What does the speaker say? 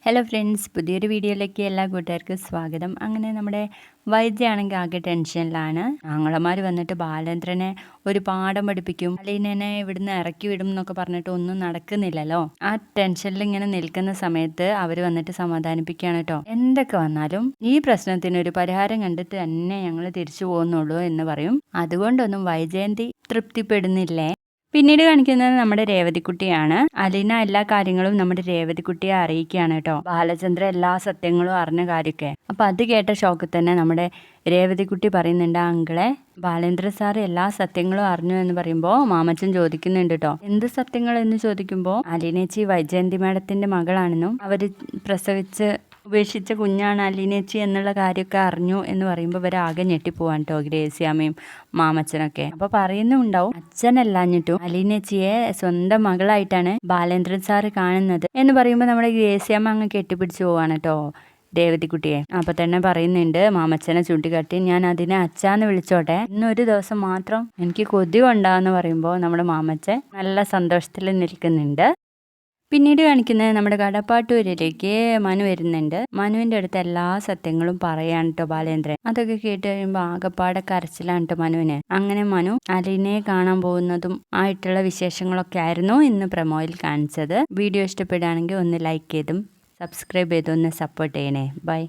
Hello friends, പുതിയൊരു വീഡിയോയിലേക്ക് എല്ലാ കൂട്ടുകാർക്കും സ്വാഗതം. അങ്ങനെ നമ്മുടെ വൈദ്യയാണെങ്കിൽ ആകെ ടെൻഷനിലാണ്. ആങ്ങളമാർ വന്നിട്ട് ബാലേന്ദ്രനെ ഒരു പാഠം പഠിപ്പിക്കും, അലീനനെ ഇവിടുന്ന് ഇറക്കി വിടും എന്നൊക്കെ പറഞ്ഞിട്ട് ഒന്നും നടക്കുന്നില്ലല്ലോ. ആ ടെൻഷനിൽ ഇങ്ങനെ നിൽക്കുന്ന സമയത്ത് അവർ വന്നിട്ട് സമാധാനിപ്പിക്കുകയാണ് കേട്ടോ. എന്തൊക്കെ വന്നാലും ഈ പ്രശ്നത്തിന് ഒരു പരിഹാരം കണ്ടിട്ട് തന്നെ ഞങ്ങൾ തിരിച്ചു പോകുന്നുള്ളൂ എന്ന് പറയും. അതുകൊണ്ടൊന്നും വൈജയന്തി തൃപ്തിപ്പെടുന്നില്ലേ. പിന്നീട് കാണിക്കുന്നത് നമ്മുടെ രേവതിക്കുട്ടിയാണ്. അലീന എല്ലാ കാര്യങ്ങളും നമ്മുടെ രേവതിക്കുട്ടിയെ അറിയിക്കുകയാണ് കേട്ടോ. ബാലചന്ദ്ര എല്ലാ സത്യങ്ങളും അറിഞ്ഞ കാര്യമൊക്കെ. അപ്പൊ അത് കേട്ട ഷോക്കിൽ തന്നെ നമ്മുടെ രേവതിക്കുട്ടി പറയുന്നുണ്ട്, അങ്കിളെ ബാലേന്ദ്ര സാർ എല്ലാ സത്യങ്ങളും അറിഞ്ഞു എന്ന് പറയുമ്പോൾ മാമച്ചൻ ചോദിക്കുന്നുണ്ട് കേട്ടോ. എന്ത് സത്യങ്ങൾ എന്ന് ചോദിക്കുമ്പോൾ അലീനേച്ചി വൈജയന്തി മാഡത്തിന്റെ മകളാണെന്നും അവര് പ്രസവിച്ച് ഉപേക്ഷിച്ച കുഞ്ഞാണ് അലീനേച്ചി എന്നുള്ള കാര്യമൊക്കെ അറിഞ്ഞു എന്ന് പറയുമ്പോൾ ഇവരാകെ ഞെട്ടിപ്പോവാൻ കേട്ടോ, ഗ്രേസ്യാമ്മയും മാമച്ചനൊക്കെ. അപ്പൊ പറയുന്നുണ്ടാവും, അച്ഛനല്ലാഞ്ഞിട്ടും അലീനേച്ചിയെ സ്വന്തം മകളായിട്ടാണ് ബാലേന്ദ്രൻ സാറ് കാണുന്നത് എന്ന് പറയുമ്പോൾ നമ്മുടെ ഗ്രേസ്യാമ്മ അങ്ങ് കെട്ടിപ്പിടിച്ചു പോവാണ് കേട്ടോ രേവതിക്കുട്ടിയെ. അപ്പൊ തന്നെ പറയുന്നുണ്ട്, മാമച്ചനെ ചൂണ്ടിക്കാട്ടി, ഞാൻ അതിനെ അച്ഛാന്ന് വിളിച്ചോട്ടെ, ഇന്നൊരു ദിവസം മാത്രം എനിക്ക് കൊതി കൊണ്ടാന്ന് പറയുമ്പോൾ നമ്മുടെ മാമച്ചൻ നല്ല സന്തോഷത്തിൽ നിൽക്കുന്നുണ്ട്. പിന്നീട് കാണിക്കുന്നത് നമ്മുടെ കടപ്പാട്ടൂരിലേക്ക് മനു വരുന്നുണ്ട്. മനുവിന്റെ അടുത്ത് എല്ലാ സത്യങ്ങളും പറയാൻ കേട്ടോ ബാലേന്ദ്രൻ. അതൊക്കെ കേട്ട് കഴിയുമ്പോൾ ആകെപ്പാടെ കരച്ചിലാണ് കേട്ടോ മനുവിന്. അങ്ങനെ മനു അലീനയെ കാണാൻ പോകുന്നതും ആയിട്ടുള്ള വിശേഷങ്ങളൊക്കെ ആയിരുന്നു ഇന്ന് പ്രമോയിൽ കാണിച്ചത്. വീഡിയോ ഇഷ്ടപ്പെടുകയാണെങ്കിൽ ഒന്ന് ലൈക്ക് ചെയ്തും സബ്സ്ക്രൈബ് ചെയ്തും ഒന്ന് സപ്പോർട്ട് ചെയ്യണേ. ബൈ.